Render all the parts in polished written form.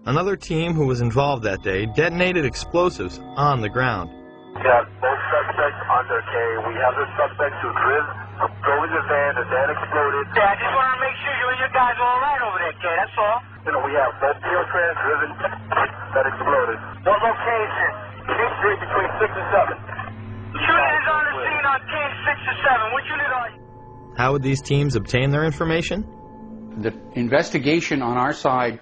Another team who was involved that day detonated explosives on the ground. We have both suspects under K. We have the suspect who drove in the van exploded. Yeah, I just want to make sure you and your guys are all right over there, K, that's all. We have both Trans driven that exploded. What location? King Street between 6 and 7. Shooting is on the scene on King 6 or 7. What unit are you? How would these teams obtain their information? The investigation on our side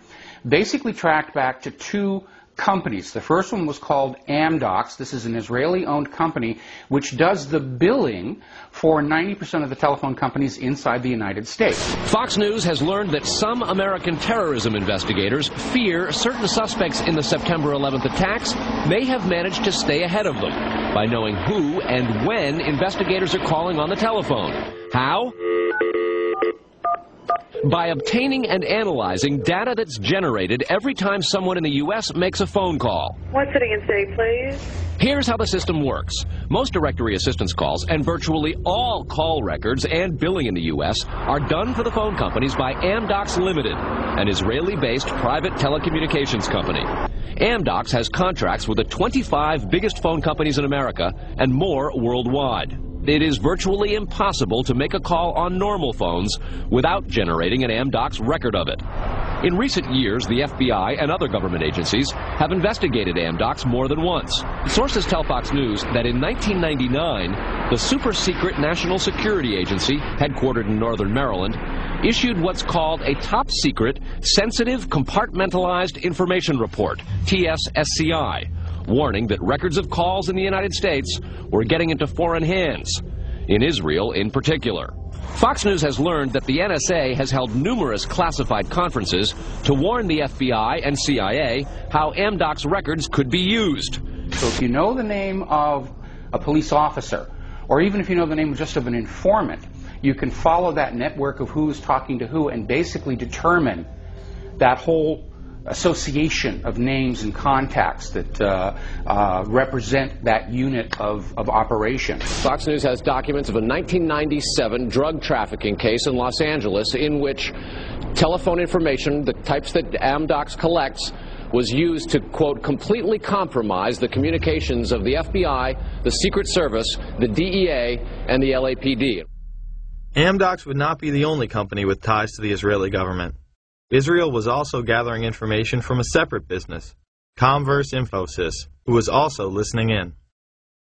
basically tracked back to two companies. The first one was called Amdocs. This is an Israeli-owned company which does the billing for 90% of the telephone companies inside the United States. Fox News has learned that some American terrorism investigators fear certain suspects in the September 11th attacks may have managed to stay ahead of them by knowing who and when investigators are calling on the telephone. How? By obtaining and analyzing data that's generated every time someone in the U.S. makes a phone call. One sitting in city, please. Here's how the system works. Most directory assistance calls and virtually all call records and billing in the U.S. are done for the phone companies by Amdocs Limited, an Israeli-based private telecommunications company. Amdocs has contracts with the 25 biggest phone companies in America and more worldwide. It is virtually impossible to make a call on normal phones without generating an Amdocs record of it. In recent years, the FBI and other government agencies have investigated Amdocs more than once. Sources tell Fox News that in 1999, the super-secret National Security Agency, headquartered in northern Maryland, issued what's called a top-secret, sensitive, compartmentalized information report, TSSCI, warning that records of calls in the United States were getting into foreign hands, in Israel in particular. Fox News has learned that the NSA has held numerous classified conferences to warn the FBI and CIA how Amdocs records could be used. So if you know the name of a police officer, or even if you know the name just of an informant, you can follow that network of who's talking to who and basically determine that whole association of names and contacts that represent that unit of operation. Fox News has documents of a 1997 drug trafficking case in Los Angeles in which telephone information, the types that Amdocs collects, was used to, quote, completely compromise the communications of the FBI, the Secret Service, the DEA, and the LAPD. Amdocs would not be the only company with ties to the Israeli government. Israel was also gathering information from a separate business, Converse Infosys, who was also listening in.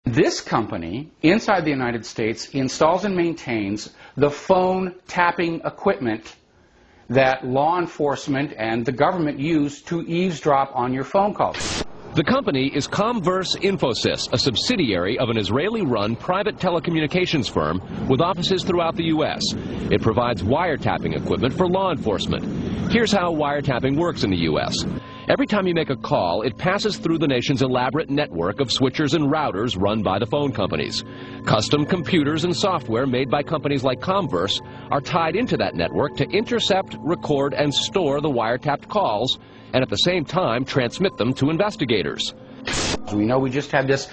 This company, inside the United States, installs and maintains the phone tapping equipment that law enforcement and the government use to eavesdrop on your phone calls. The company is Converse Infosys, a subsidiary of an Israeli-run private telecommunications firm with offices throughout the U.S. It provides wiretapping equipment for law enforcement. Here's how wiretapping works in the U.S. Every time you make a call, it passes through the nation's elaborate network of switchers and routers run by the phone companies. Custom computers and software made by companies like Converse are tied into that network to intercept, record, and store the wiretapped calls, and at the same time transmit them to investigators. We know we just had this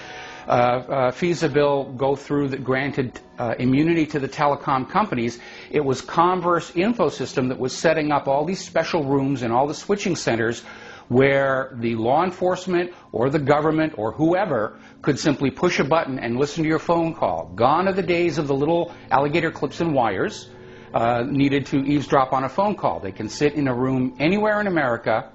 FISA bill go through that granted immunity to the telecom companies. It was Converse Infosystem that was setting up all these special rooms and all the switching centers where the law enforcement or the government or whoever could simply push a button and listen to your phone call. Gone are the days of the little alligator clips and wires needed to eavesdrop on a phone call. They can sit in a room anywhere in America,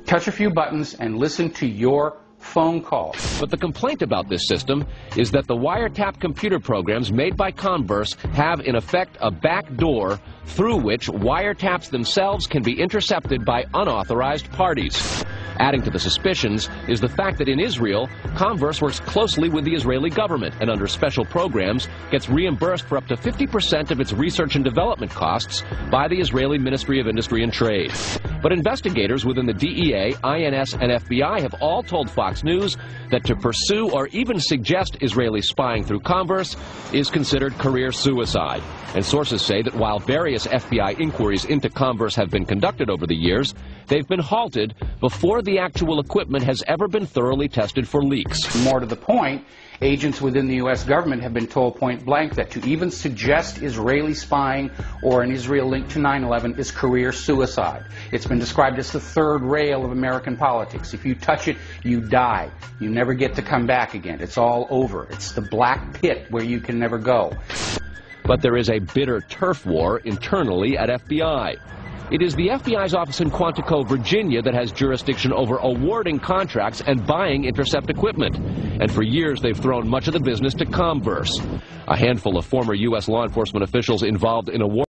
touch a few buttons, and listen to your phone calls. But the complaint about this system is that the wiretap computer programs made by Converse have in effect a back door through which wiretaps themselves can be intercepted by unauthorized parties. Adding to the suspicions is the fact that in Israel, Converse works closely with the Israeli government and under special programs gets reimbursed for up to 50% of its research and development costs by the Israeli Ministry of Industry and Trade. But investigators within the DEA, INS, and FBI have all told Fox News that to pursue or even suggest Israeli spying through Converse is considered career suicide. And sources say that while various FBI inquiries into Converse have been conducted over the years, they've been halted before the actual equipment has ever been thoroughly tested for leaks. More to the point, agents within the U.S. government have been told point blank that to even suggest Israeli spying or an Israel link to 9/11 is career suicide. It's been described as the third rail of American politics. If you touch it, you die. You never get to come back again. It's all over. It's the black pit where you can never go. But there is a bitter turf war internally at FBI. It is the FBI's office in Quantico, Virginia, that has jurisdiction over awarding contracts and buying intercept equipment. And for years, they've thrown much of the business to Comverse. A handful of former U.S. law enforcement officials involved in awarding